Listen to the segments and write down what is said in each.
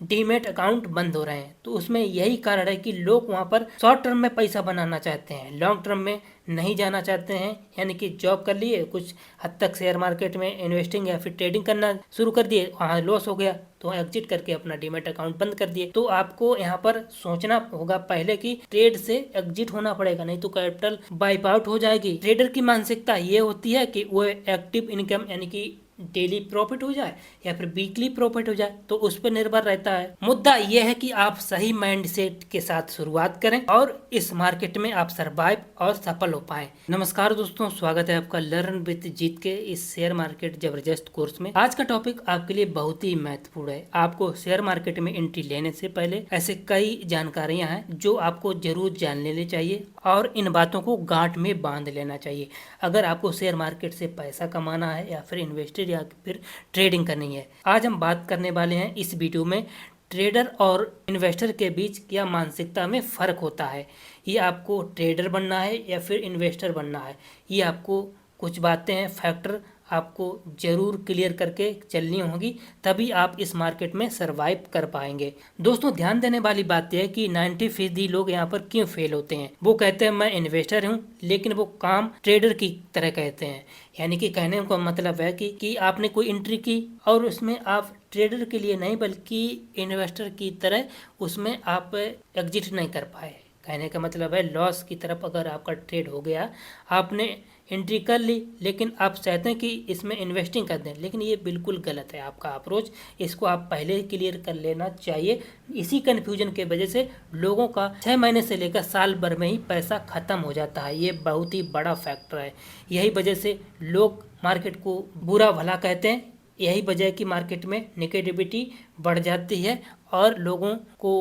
Demat account बंद हो रहे हैं। तो उसमें यही कारण है कि लोग वहाँ पर शॉर्ट टर्म में पैसा बनाना चाहते हैं, लॉन्ग टर्म में नहीं जाना चाहते हैं। यानी कि जॉब कर लिए, कुछ हद तक शेयर मार्केट में इन्वेस्टिंग या फिर ट्रेडिंग करना शुरू कर दिए, वहाँ लॉस हो गया तो एग्जिट करके अपना डीमेट अकाउंट बंद कर दिए। तो आपको यहाँ पर सोचना होगा पहले कि ट्रेड से एग्जिट होना पड़ेगा, नहीं तो कैपिटल वाइप आउट हो जाएगी। ट्रेडर की मानसिकता ये होती है कि वो एक्टिव इनकम यानी कि डेली प्रॉफिट हो जाए या फिर वीकली प्रॉफिट हो जाए, तो उस पर निर्भर रहता है। मुद्दा यह है कि आप सही माइंडसेट के साथ शुरुआत करें और इस मार्केट में आप सरवाइव और सफल हो पाएं। नमस्कार दोस्तों, स्वागत है आपका लर्न विद जीत के इस शेयर मार्केट जबरदस्त कोर्स में। आज का टॉपिक आपके लिए बहुत ही महत्वपूर्ण है। आपको शेयर मार्केट में एंट्री लेने से पहले ऐसे कई जानकारियां हैं जो आपको जरूर जान लेनी चाहिए और इन बातों को गांठ में बांध लेना चाहिए अगर आपको शेयर मार्केट से पैसा कमाना है या फिर इन्वेस्टर या फिर ट्रेडिंग करनी है। आज हम बात करने वाले हैं इस वीडियो में ट्रेडर और इन्वेस्टर के बीच क्या मानसिकता में फ़र्क होता है। ये आपको ट्रेडर बनना है या फिर इन्वेस्टर बनना है, ये आपको कुछ बातें हैं, फैक्टर आपको ज़रूर क्लियर करके चलनी होगी, तभी आप इस मार्केट में सरवाइव कर पाएंगे। दोस्तों, ध्यान देने वाली बात यह है कि 90% लोग यहाँ पर क्यों फेल होते हैं। वो कहते हैं मैं इन्वेस्टर हूँ, लेकिन वो काम ट्रेडर की तरह कहते हैं। यानी कि कहने का मतलब है कि आपने कोई एंट्री की और उसमें आप ट्रेडर के लिए नहीं बल्कि इन्वेस्टर की तरह उसमें आप एग्जिट नहीं कर पाए। कहने का मतलब है लॉस की तरफ अगर आपका ट्रेड हो गया, आपने एंट्री कर ली लेकिन आप चाहते हैं कि इसमें इन्वेस्टिंग कर दें, लेकिन ये बिल्कुल गलत है आपका अप्रोच। इसको आप पहले क्लियर कर लेना चाहिए। इसी कन्फ्यूजन के वजह से लोगों का 6 महीने से लेकर साल भर में ही पैसा ख़त्म हो जाता है। ये बहुत ही बड़ा फैक्टर है। यही वजह से लोग मार्केट को बुरा भला कहते हैं। यही वजह है कि मार्केट में नेगेटिविटी बढ़ जाती है और लोगों को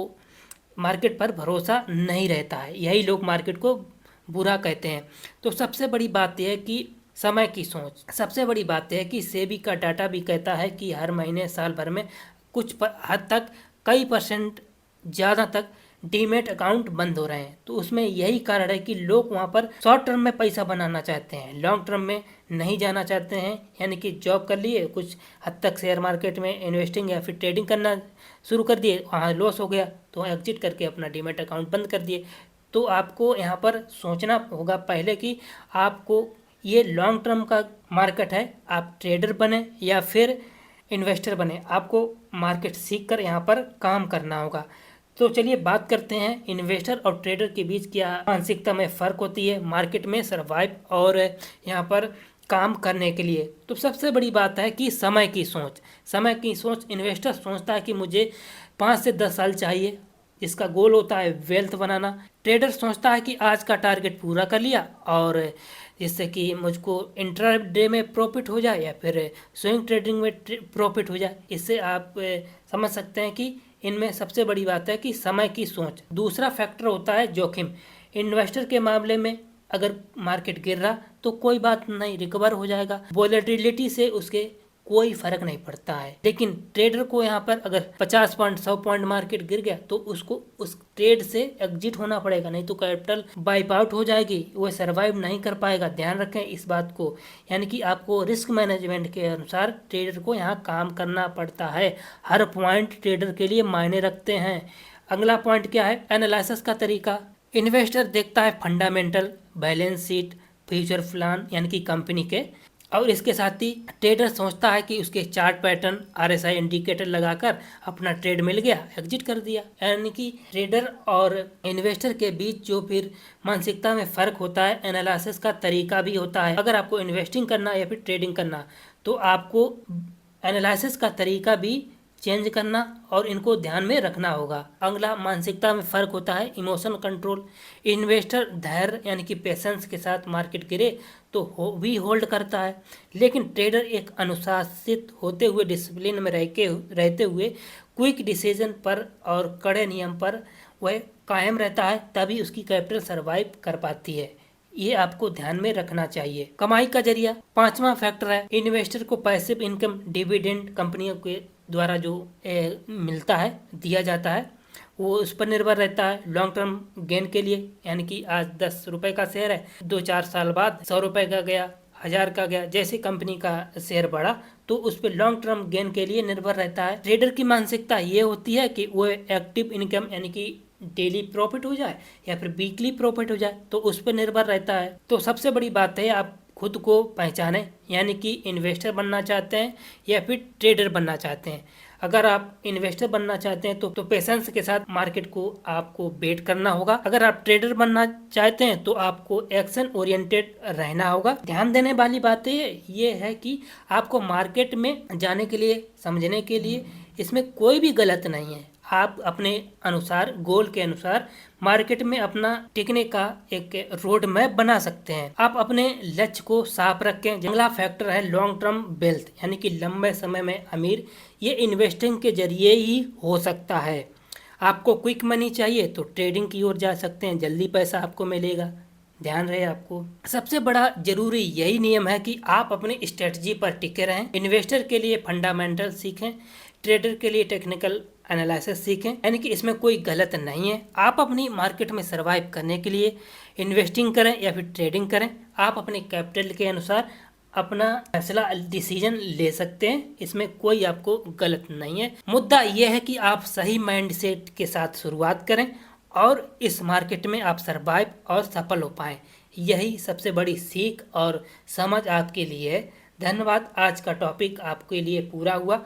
मार्केट पर भरोसा नहीं रहता है। यही लोग मार्केट को बुरा कहते हैं। तो सबसे बड़ी बात यह है कि समय की सोच। सबसे बड़ी बात यह है कि सेबी का डाटा भी कहता है कि हर महीने साल भर में कुछ हद तक कई परसेंट ज़्यादा तक डीमेट अकाउंट बंद हो रहे हैं। तो उसमें यही कारण है कि लोग वहाँ पर शॉर्ट टर्म में पैसा बनाना चाहते हैं, लॉन्ग टर्म में नहीं जाना चाहते हैं। यानी कि जॉब कर लिए, कुछ हद तक शेयर मार्केट में इन्वेस्टिंग या फिर ट्रेडिंग करना शुरू कर दिए, वहाँ लॉस हो गया तो एग्जिट करके अपना डीमेट अकाउंट बंद कर दिए। तो आपको यहाँ पर सोचना होगा पहले कि आपको ये लॉन्ग टर्म का मार्केट है, आप ट्रेडर बने या फिर इन्वेस्टर बने, आपको मार्केट सीख कर यहाँ पर काम करना होगा। तो चलिए बात करते हैं इन्वेस्टर और ट्रेडर के बीच क्या मानसिकता में फ़र्क होती है मार्केट में सरवाइव और यहाँ पर काम करने के लिए। तो सबसे बड़ी बात है कि समय की सोच। समय की सोच, इन्वेस्टर सोचता है कि मुझे 5 से 10 साल चाहिए, इसका गोल होता है वेल्थ बनाना। ट्रेडर सोचता है कि आज का टारगेट पूरा कर लिया और जिससे कि मुझको इंट्राडे में प्रॉफिट हो जाए या फिर स्विंग ट्रेडिंग में प्रॉफिट हो जाए। इससे आप समझ सकते हैं कि इनमें सबसे बड़ी बात है कि समय की सोच। दूसरा फैक्टर होता है जोखिम। इन्वेस्टर के मामले में अगर मार्केट गिर रहा तो कोई बात नहीं, रिकवर हो जाएगा, वोलेटिलिटी से उसके कोई फर्क नहीं पड़ता है। लेकिन ट्रेडर को यहाँ पर अगर 50 पॉइंट 100 पॉइंट मार्केट गिर गया तो उसको उस ट्रेड से एग्जिट होना पड़ेगा, नहीं तो कैपिटल वाइप आउट हो जाएगी, वो सरवाइव नहीं कर पाएगा। ध्यान रखें इस बात को। यानी कि आपको रिस्क मैनेजमेंट के अनुसार ट्रेडर को यहाँ काम करना पड़ता है। हर पॉइंट ट्रेडर के लिए मायने रखते हैं। अगला पॉइंट क्या है, एनालिसिस का तरीका। इन्वेस्टर देखता है fundamental, balance sheet, future plan यानी कि कंपनी के, और इसके साथ ही ट्रेडर सोचता है कि उसके चार्ट पैटर्न, आरएसआई इंडिकेटर लगाकर अपना ट्रेड मिल गया, एग्जिट कर दिया। यानी कि ट्रेडर और इन्वेस्टर के बीच जो फिर मानसिकता में फ़र्क होता है, एनालिसिस का तरीका भी होता है। अगर आपको इन्वेस्टिंग करना या फिर ट्रेडिंग करना तो आपको एनालिसिस का तरीका भी चेंज करना और इनको ध्यान में रखना होगा। अगला मानसिकता में फ़र्क होता है इमोशन कंट्रोल। इन्वेस्टर धैर्य यानी कि पेशेंस के साथ मार्केट गिरे तो भी होल्ड करता है, लेकिन ट्रेडर एक अनुशासित होते हुए, डिसिप्लिन में रहते हुए क्विक डिसीजन पर और कड़े नियम पर वह कायम रहता है, तभी उसकी कैपिटल सरवाइव कर पाती है। ये आपको ध्यान में रखना चाहिए। कमाई का जरिया पांचवा फैक्टर है। इन्वेस्टर को पैसिव इनकम, डिविडेंड कंपनियों के द्वारा जो मिलता है, दिया जाता है, वो उस पर निर्भर रहता है लॉन्ग टर्म गेन के लिए। यानी कि आज 10 रुपये का शेयर है, 2-4 साल बाद 100 रुपये का गया, 1000 का गया। जैसे कंपनी का शेयर बढ़ा तो उस पर लॉन्ग टर्म गेन के लिए निर्भर रहता है। ट्रेडर की मानसिकता ये होती है कि वो एक्टिव इनकम यानी कि डेली प्रॉफिट हो जाए या फिर वीकली प्रॉफिट हो जाए, तो उस पर निर्भर रहता है। तो सबसे बड़ी बात है आप खुद को पहचानें, यानी कि इन्वेस्टर बनना चाहते हैं या फिर ट्रेडर बनना चाहते हैं। अगर आप इन्वेस्टर बनना चाहते हैं तो पेशेंस के साथ मार्केट को आपको वेट करना होगा। अगर आप ट्रेडर बनना चाहते हैं तो आपको एक्शन ओरिएंटेड रहना होगा। ध्यान देने वाली बात ये है कि आपको मार्केट में जाने के लिए, समझने के लिए इसमें कोई भी गलत नहीं है। आप अपने अनुसार, गोल के अनुसार मार्केट में अपना टिकने का एक रोड मैप बना सकते हैं। आप अपने लक्ष्य को साफ रखें। अगला फैक्टर है लॉन्ग टर्म वेल्थ, यानी कि लंबे समय में अमीर। ये इन्वेस्टिंग के जरिए ही हो सकता है। आपको क्विक मनी चाहिए तो ट्रेडिंग की ओर जा सकते हैं, जल्दी पैसा आपको मिलेगा। ध्यान रहे आपको सबसे बड़ा जरूरी यही नियम है कि आप अपनी स्ट्रेटजी पर टिके रहें। इन्वेस्टर के लिए फंडामेंटल सीखें, ट्रेडर के लिए टेक्निकल एनालिसिस सीखें, यानी कि इसमें कोई गलत नहीं है। आप अपनी मार्केट में सरवाइव करने के लिए इन्वेस्टिंग करें या फिर ट्रेडिंग करें। आप अपने कैपिटल के अनुसार अपना फैसला, डिसीजन ले सकते हैं, इसमें कोई आपको गलत नहीं है। मुद्दा यह है कि आप सही माइंडसेट के साथ शुरुआत करें और इस मार्केट में आप सरवाइव और सफल हो पाएं। यही सबसे बड़ी सीख और समझ आपके लिए है। धन्यवाद। आज का टॉपिक आपके लिए पूरा हुआ।